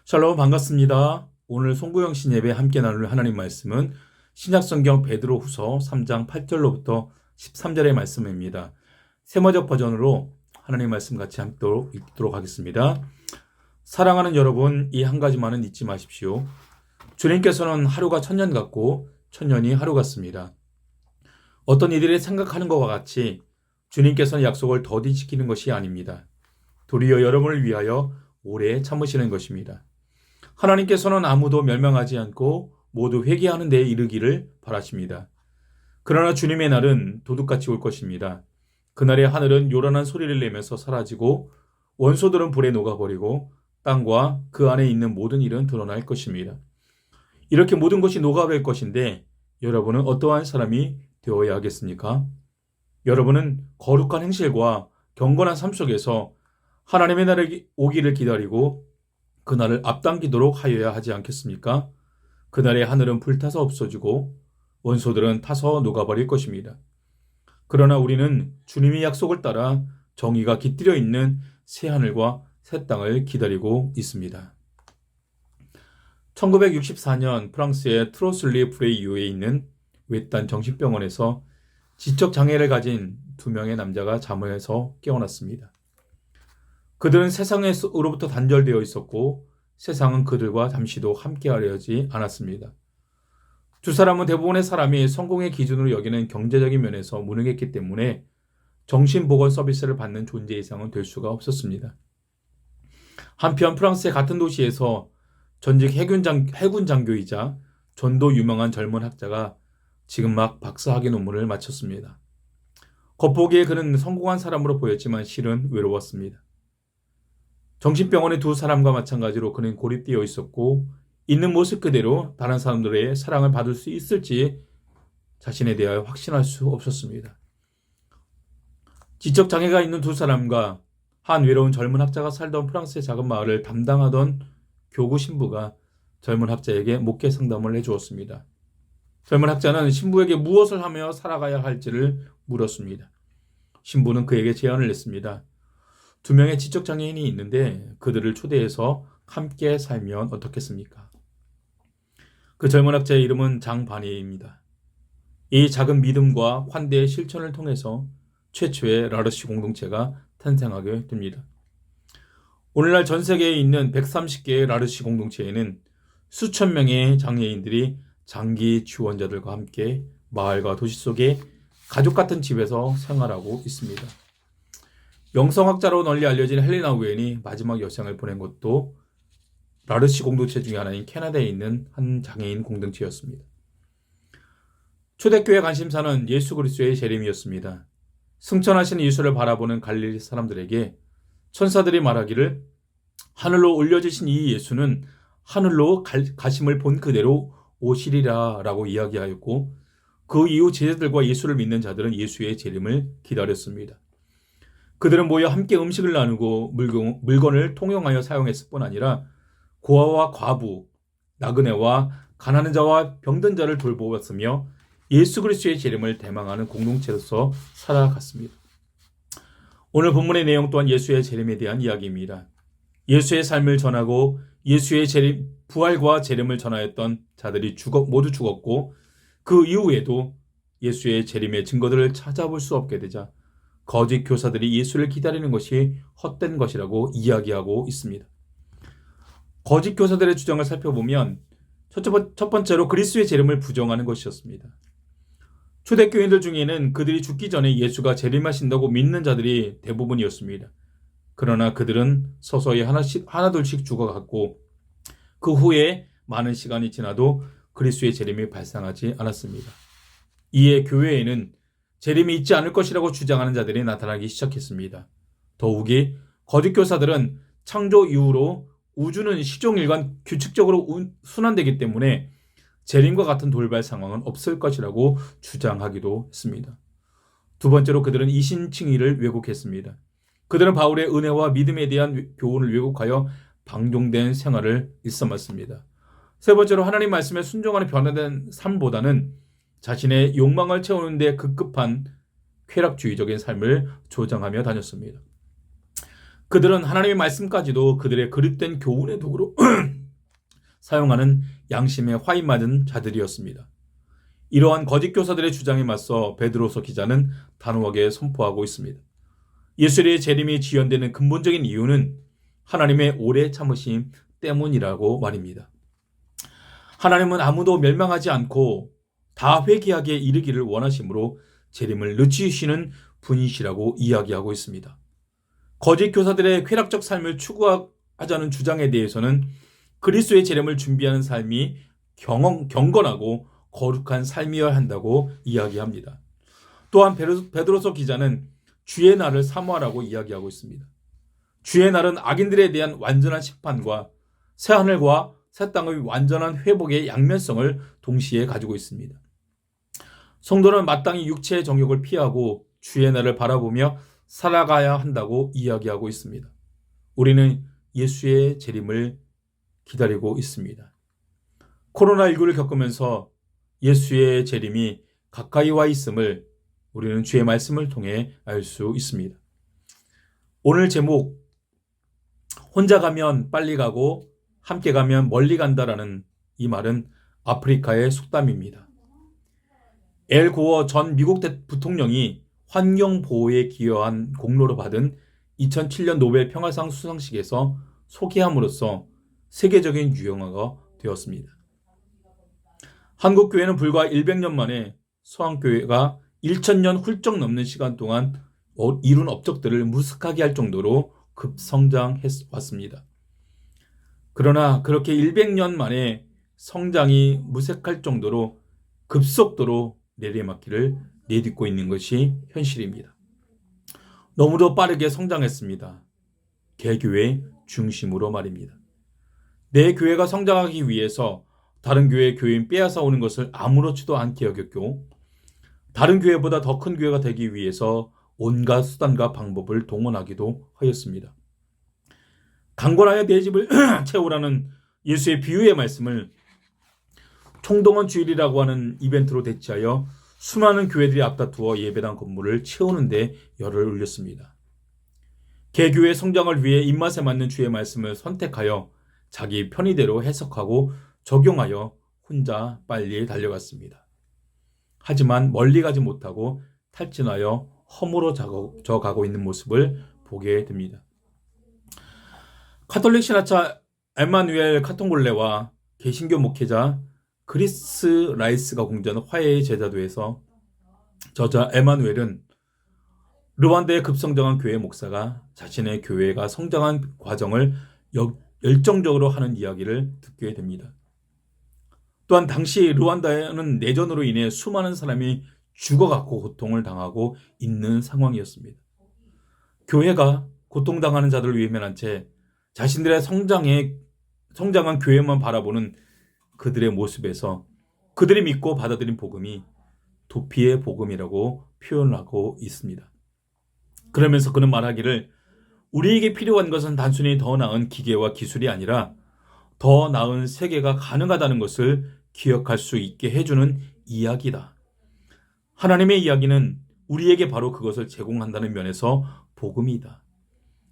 샬롬 반갑습니다. 오늘 송구영 신예배 함께 나눌 하나님 말씀은 신약성경 베드로후서 3장 8절로부터 13절의 말씀입니다. 세머적 버전으로 하나님 말씀 같이 읽도록 하겠습니다. 사랑하는 여러분, 이 한 가지만은 잊지 마십시오. 주님께서는 하루가 천년 같고 천년이 하루 같습니다. 어떤 이들이 생각하는 것과 같이 주님께서는 약속을 더디 지키는 것이 아닙니다. 도리어 여러분을 위하여 오래 참으시는 것입니다. 하나님께서는 아무도 멸망하지 않고 모두 회개하는 데에 이르기를 바라십니다. 그러나 주님의 날은 도둑같이 올 것입니다. 그날의 하늘은 요란한 소리를 내면서 사라지고 원소들은 불에 녹아버리고 땅과 그 안에 있는 모든 일은 드러날 것입니다. 이렇게 모든 것이 녹아버릴 것인데 여러분은 어떠한 사람이 되어야 하겠습니까? 여러분은 거룩한 행실과 경건한 삶 속에서 하나님의 날이 오기를 기다리고 그날을 앞당기도록 하여야 하지 않겠습니까? 그날의 하늘은 불타서 없어지고 원소들은 타서 녹아버릴 것입니다. 그러나 우리는 주님의 약속을 따라 정의가 깃들여 있는 새 하늘과 새 땅을 기다리고 있습니다. 1964년 프랑스의 트로슬리 프레이유에 있는 외딴 정신병원에서 지적 장애를 가진 두 명의 남자가 잠에서 깨어났습니다. 그들은 세상으로부터 단절되어 있었고 세상은 그들과 잠시도 함께하려 하지 않았습니다. 두 사람은 대부분의 사람이 성공의 기준으로 여기는 경제적인 면에서 무능했기 때문에 정신보건 서비스를 받는 존재 이상은 될 수가 없었습니다. 한편 프랑스의 같은 도시에서 전직 해군 장교이자 전도 유명한 젊은 학자가 지금 막 박사학위 논문을 마쳤습니다. 겉보기에 그는 성공한 사람으로 보였지만 실은 외로웠습니다. 정신병원의 두 사람과 마찬가지로 그는 고립되어 있었고 있는 모습 그대로 다른 사람들의 사랑을 받을 수 있을지 자신에 대하여 확신할 수 없었습니다. 지적 장애가 있는 두 사람과 한 외로운 젊은 학자가 살던 프랑스의 작은 마을을 담당하던 교구 신부가 젊은 학자에게 목회 상담을 해주었습니다. 젊은 학자는 신부에게 무엇을 하며 살아가야 할지를 물었습니다. 신부는 그에게 제안을 냈습니다. 두 명의 지적장애인이 있는데 그들을 초대해서 함께 살면 어떻겠습니까? 그 젊은 학자의 이름은 장바니에입니다. 이 작은 믿음과 환대의 실천을 통해서 최초의 라르시 공동체가 탄생하게 됩니다. 오늘날 전 세계에 있는 130개의 라르시 공동체에는 수천 명의 장애인들이 장기 지원자들과 함께 마을과 도시 속의 가족 같은 집에서 생활하고 있습니다. 영성학자로 널리 알려진 헬레나 우엔이 마지막 여생을 보낸 것도 라르시 공동체 중에 하나인 캐나다에 있는 한 장애인 공동체였습니다. 초대교회 관심사는 예수 그리스도의 재림이었습니다. 승천하신 예수를 바라보는 갈릴리 사람들에게 천사들이 말하기를 하늘로 올려지신 이 예수는 하늘로 가심을 본 그대로 오시리라 라고 이야기하였고 그 이후 제자들과 예수를 믿는 자들은 예수의 재림을 기다렸습니다. 그들은 모여 함께 음식을 나누고 물건을 통용하여 사용했을 뿐 아니라 고아와 과부, 나그네와 가난한 자와 병든 자를 돌보았으며 예수 그리스도의 재림을 대망하는 공동체로서 살아갔습니다. 오늘 본문의 내용 또한 예수의 재림에 대한 이야기입니다. 예수의 삶을 전하고 예수의 부활과 재림을 전하였던 자들이 모두 죽었고 그 이후에도 예수의 재림의 증거들을 찾아볼 수 없게 되자 거짓 교사들이 예수를 기다리는 것이 헛된 것이라고 이야기하고 있습니다. 거짓 교사들의 주장을 살펴보면 첫 번째로 그리스도의 재림을 부정하는 것이었습니다. 초대교인들 중에는 그들이 죽기 전에 예수가 재림하신다고 믿는 자들이 대부분이었습니다. 그러나 그들은 서서히 하나둘씩 죽어갔고 그 후에 많은 시간이 지나도 그리스도의 재림이 발생하지 않았습니다. 이에 교회에는 재림이 있지 않을 것이라고 주장하는 자들이 나타나기 시작했습니다. 더욱이 거짓 교사들은 창조 이후로 우주는 시종일관 규칙적으로 순환되기 때문에 재림과 같은 돌발 상황은 없을 것이라고 주장하기도 했습니다. 두 번째로 그들은 이신칭의를 왜곡했습니다. 그들은 바울의 은혜와 믿음에 대한 교훈을 왜곡하여 방종된 생활을 일삼았습니다. 세 번째로 하나님 말씀에 순종하는 변화된 삶보다는 자신의 욕망을 채우는 데 급급한 쾌락주의적인 삶을 조장하며 다녔습니다. 그들은 하나님의 말씀까지도 그들의 그릇된 교훈의 도구로 사용하는 양심에 화이 맞은 자들이었습니다. 이러한 거짓 교사들의 주장에 맞서 베드로서 기자는 단호하게 선포하고 있습니다. 예수의 재림이 지연되는 근본적인 이유는 하나님의 오래 참으심 때문이라고 말입니다. 하나님은 아무도 멸망하지 않고 다 회개하게 이르기를 원하심으로 재림을 늦추시는 분이시라고 이야기하고 있습니다. 거짓 교사들의 쾌락적 삶을 추구하자는 주장에 대해서는 그리스도의 재림을 준비하는 삶이 경건하고 거룩한 삶이어야 한다고 이야기합니다. 또한 베드로서 기자는 주의 날을 사모하라고 이야기하고 있습니다. 주의 날은 악인들에 대한 완전한 심판과 새하늘과 새 땅의 완전한 회복의 양면성을 동시에 가지고 있습니다. 성도는 마땅히 육체의 정욕을 피하고 주의 날을 바라보며 살아가야 한다고 이야기하고 있습니다. 우리는 예수의 재림을 기다리고 있습니다. 코로나19를 겪으면서 예수의 재림이 가까이 와 있음을 우리는 주의 말씀을 통해 알 수 있습니다. 오늘 제목, 혼자 가면 빨리 가고 함께 가면 멀리 간다라는 이 말은 아프리카의 속담입니다. 엘 고어 전 미국 부통령이 환경보호에 기여한 공로로 받은 2007년 노벨 평화상 수상식에서 소개함으로써 세계적인 유행어가 되었습니다. 한국교회는 불과 100년 만에 서양교회가 1000년 훌쩍 넘는 시간 동안 이룬 업적들을 무색하게 할 정도로 급성장해 왔습니다. 그러나 그렇게 100년 만에 성장이 무색할 정도로 급속도로 내리막길을 내딛고 있는 것이 현실입니다. 너무도 빠르게 성장했습니다. 개교회 중심으로 말입니다. 내 교회가 성장하기 위해서 다른 교회의 교인 빼앗아 오는 것을 아무렇지도 않게 여겼고, 다른 교회보다 더 큰 교회가 되기 위해서 온갖 수단과 방법을 동원하기도 하였습니다. 강권하여 내 집을 채우라는 예수의 비유의 말씀을 총동원 주일이라고 하는 이벤트로 대체하여 수많은 교회들이 앞다투어 예배당 건물을 채우는 데 열을 올렸습니다. 개교의 성장을 위해 입맛에 맞는 주의 말씀을 선택하여 자기 편의대로 해석하고 적용하여 혼자 빨리 달려갔습니다. 하지만 멀리 가지 못하고 탈진하여 허물어져 가고 있는 모습을 보게 됩니다. 카톨릭 신화차 에마누엘 카통골레와 개신교 목회자 그리스 라이스가 공전한 화해의 제자도에서 저자 에마누엘은 르완다의 급성장한 교회 목사가 자신의 교회가 성장한 과정을 열정적으로 하는 이야기를 듣게 됩니다. 또한 당시 르완다에는 내전으로 인해 수많은 사람이 죽어갔고 고통을 당하고 있는 상황이었습니다. 교회가 고통당하는 자들을 외면한 채 자신들의 성장한 교회만 바라보는 그들의 모습에서 그들이 믿고 받아들인 복음이 도피의 복음이라고 표현하고 있습니다. 그러면서 그는 말하기를 우리에게 필요한 것은 단순히 더 나은 기계와 기술이 아니라 더 나은 세계가 가능하다는 것을 기억할 수 있게 해주는 이야기다. 하나님의 이야기는 우리에게 바로 그것을 제공한다는 면에서 복음이다.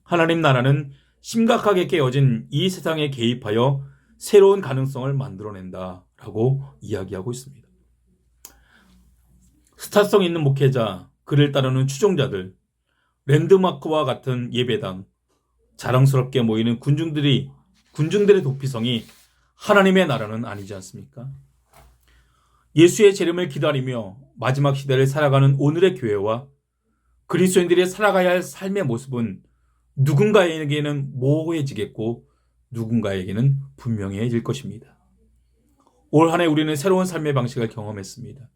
하나님 나라는 심각하게 깨어진 이 세상에 개입하여 새로운 가능성을 만들어낸다라고 이야기하고 있습니다. 스타성 있는 목회자, 그를 따르는 추종자들, 랜드마크와 같은 예배당, 자랑스럽게 모이는 군중들의 도피성이 하나님의 나라는 아니지 않습니까? 예수의 재림을 기다리며 마지막 시대를 살아가는 오늘의 교회와 그리스도인들이 살아가야 할 삶의 모습은 누군가에게는 모호해지겠고 누군가에게는 분명해질 것입니다. 올 한 해 우리는 새로운 삶의 방식을 경험했습니다.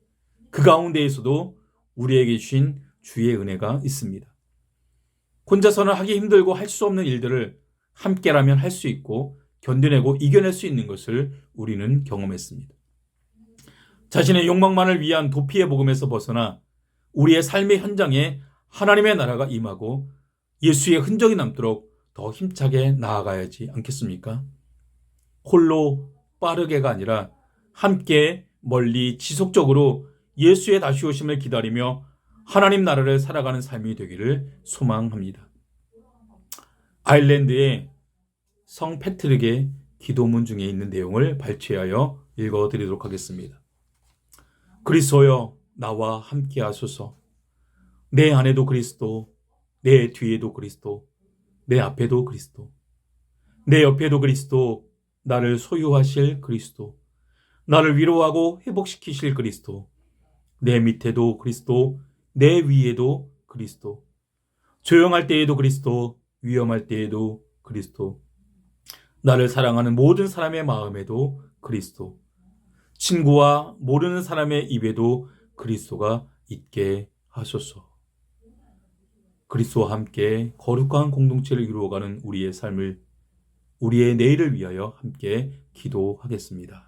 그 가운데에서도 우리에게 주신 주의 은혜가 있습니다. 혼자서는 하기 힘들고 할 수 없는 일들을 함께라면 할 수 있고 견뎌내고 이겨낼 수 있는 것을 우리는 경험했습니다. 자신의 욕망만을 위한 도피의 복음에서 벗어나 우리의 삶의 현장에 하나님의 나라가 임하고 예수의 흔적이 남도록 더 힘차게 나아가야지 않겠습니까? 홀로 빠르게가 아니라 함께 멀리 지속적으로 예수의 다시 오심을 기다리며 하나님 나라를 살아가는 삶이 되기를 소망합니다. 아일랜드의 성 패트릭의 기도문 중에 있는 내용을 발췌하여 읽어드리도록 하겠습니다. 그리스도여 나와 함께 하소서. 내 안에도 그리스도, 내 뒤에도 그리스도, 내 앞에도 그리스도, 내 옆에도 그리스도, 나를 소유하실 그리스도, 나를 위로하고 회복시키실 그리스도, 내 밑에도 그리스도, 내 위에도 그리스도, 조용할 때에도 그리스도, 위험할 때에도 그리스도, 나를 사랑하는 모든 사람의 마음에도 그리스도, 친구와 모르는 사람의 입에도 그리스도가 있게 하소서. 그리스도와 함께 거룩한 공동체를 이루어가는 우리의 삶을, 우리의 내일을 위하여 함께 기도하겠습니다.